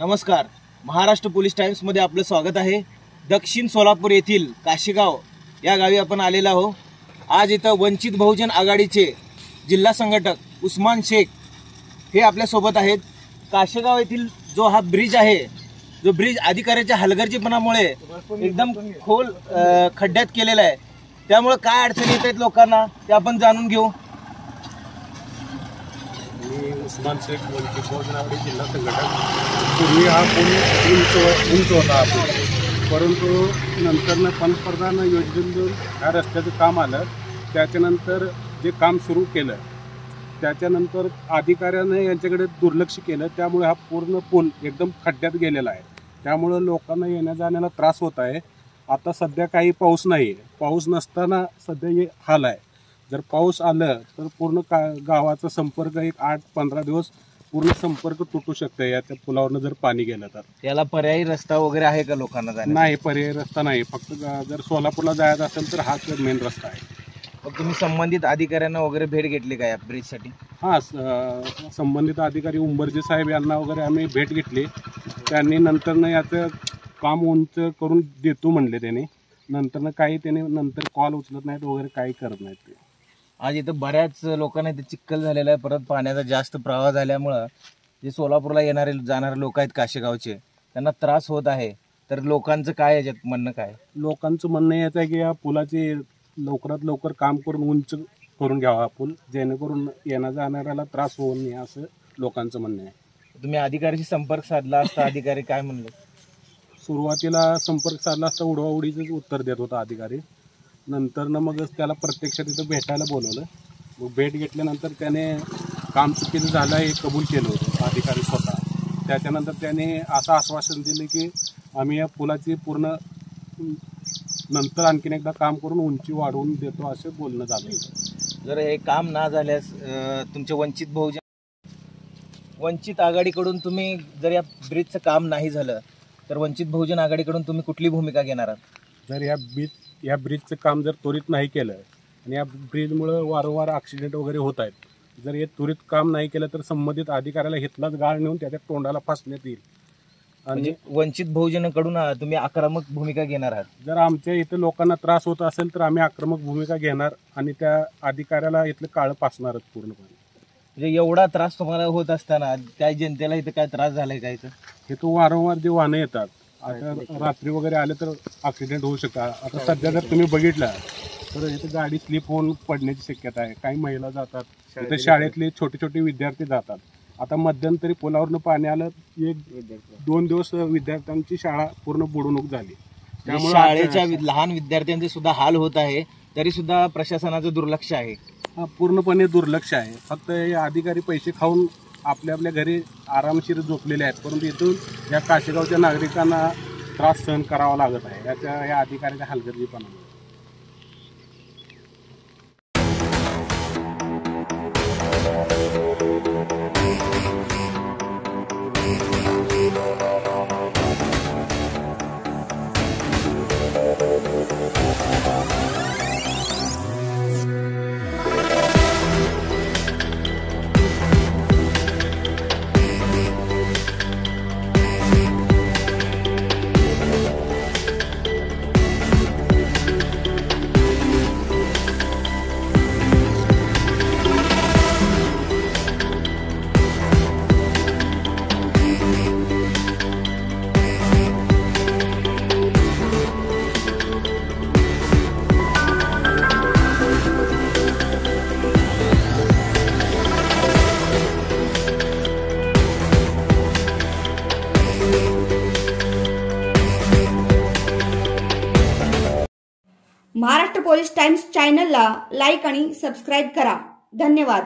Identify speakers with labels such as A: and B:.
A: नमस्कार, महाराष्ट्र पोलीस टाइम्समध्ये आपलं स्वागत आहे। दक्षिण सोलापूर येथील काशेगाव या गावी आपण आलेलो आहोत। आज इथं वंचित बहुजन आघाडीचे जिल्हा संघटक उस्मान शेख हे आपल्या सोबत आहेत। काशेगाव येथील जो हा ब्रिज आहे, जो ब्रिज अधिकाऱ्याच्या हलगर्जीपणामुळे एकदम खोल खड्ड्यात केलेला आहे, त्यामुळे काय अडचणी येत आहेत लोकांना ते आपण जाणून घेऊ।
B: उस्मान शेख वंचित बहुजन आघाडी जिल्हा संघटक। पूर्वी हा पूल उंच होता, परंतु नंतर पंतप्रधान योजनेतून ह्या रस्त्याचं काम आलं। त्याच्यानंतर जे काम सुरू केलं त्याच्यानंतर अधिकाऱ्याने यांच्याकडे दुर्लक्ष केलं, त्यामुळे हा पूर्ण पूल एकदम खड्ड्यात गेलेला आहे। त्यामुळे लोकांना येण्या जाण्याला त्रास होत आहे। आता सध्या काही पाऊस नाही, पाऊस नसताना सध्या हे हाल आहे। जर पाऊस आलं तर पूर्ण गावाचा संपर्क एक 8-15 दिवस पूर्ण संपर्क तुटू शकतो। या त्या पुलावरनं जर पाणी गेलं तर
A: त्याला पर्यायी रस्ता वगैरे आहे का लोकांना जाण्यासाठी?
B: नाही, पर्यायी रस्ता नाही। फक्त जर सोलापूरला जायचं असेल तर हाच मेन रस्ता आहे।
A: मग तुम्ही संबंधित अधिकाऱ्यांना वगैरे भेट घेतली का या ब्रिजसाठी?
B: हां, संबंधित अधिकारी उंबरजे साहेब यांना वगैरे आम्ही भेट घेतली। त्यांनी नंतरनं याचं काम उंच करून देतो म्हणले। त्यांनी नंतरनं काही त्यांनी नंतर कॉल उचलत नाहीत वगैरे, काही करत नाहीत ते।
A: आज इथं बऱ्याच लोकांना इथे चिखल झालेला आहे, परत पाण्याचा जास्त प्रवाह झाल्यामुळं जे सोलापूरला येणारे जाणारे लोक आहेत काशेगावचे, त्यांना त्रास होत आहे। तर लोकांचं काय याच्यात म्हणणं काय?
B: लोकांचं म्हणणं याचं आहे की या पुलाची लवकरात लवकर काम करून उंच करून घ्यावा पूल, जेणेकरून येण्या जाणाऱ्याला त्रास होऊ नये, असं लोकांचं म्हणणं आहे।
A: तुम्ही अधिकाऱ्याशी संपर्क साधला असता, अधिकारी काय म्हणले?
B: सुरुवातीला संपर्क साधला असता उडवाउडीचंच उत्तर देत होता अधिकारी। नंतरनं मग त्याला प्रत्यक्ष तिथं भेटायला बोलवलं। मग भेट घेतल्यानंतर त्याने काम चुकीचं झालं हे कबूल केलं होतं अधिकारी स्वतः। त्याच्यानंतर त्याने असं आश्वासन दिलं की आम्ही या पुलाची पूर्ण नंतर आणखीन एकदा काम करून उंची वाढवून देतो, असं बोलणं झालं।
A: जर हे काम ना झाल्यास तुमचे वंचित आघाडीकडून तुम्ही जर या ब्रिजचं काम नाही झालं तर वंचित बहुजन आघाडीकडून तुम्ही कुठली भूमिका घेणार आहात?
B: जर या ब्रिजचं काम जर त्वरित नाही केलं आणि या ब्रिजमुळं वारंवार ॲक्सिडेंट वगैरे होत आहेत, जर हे त्वरित काम नाही केलं तर संबंधित अधिकाऱ्याला हितलाच गाळ नेऊन त्याच्या तोंडाला फासण्यात येईल।
A: आणि वंचित बहुजनाकडून तुम्ही आक्रमक भूमिका घेणार आहात?
B: जर आमच्या इथं लोकांना त्रास होत असेल तर आम्ही आक्रमक भूमिका घेणार आणि त्या अधिकाऱ्याला इथलं काळं पासणारच पूर्णपणे।
A: म्हणजे एवढा त्रास तुम्हाला होत असताना त्या जनतेला इथं काय त्रास झालाय का?
B: हे तो वारंवार जे वाहनं येतात, आता रात्री वगैरे आले तर ॲक्सिडेंट होऊ शकतात। आता सध्या जर तुम्ही बघितलं तर इथे गाडी स्लिप होऊन पडण्याची शक्यता आहे। काही महिला जातात, इथे शाळेतले छोटे छोटे विद्यार्थी जातात। आता मध्यंतरी पुलावरनं पाणी आलं, 1-2 दिवस विद्यार्थ्यांची शाळा पूर्ण बुडवणूक झाली।
A: त्यामुळे शाळेच्या लहान विद्यार्थ्यांचे सुद्धा हाल होत आहे, तरी सुद्धा प्रशासनाचं दुर्लक्ष आहे।
B: पूर्णपणे दुर्लक्ष आहे। फक्त हे अधिकारी पैसे खाऊन आपल्या घरी आरामशीर झोपलेले आहेत, परंतु इथून या काशेगावच्या नागरिकांना त्रास सहन करावा लागत आहे या अधिकाऱ्याच्या हलगर्जीपणामुळे।
C: महाराष्ट्र पोलीस टाइम्स चॅनलला लाईक आणि सबस्क्राईब करा। धन्यवाद।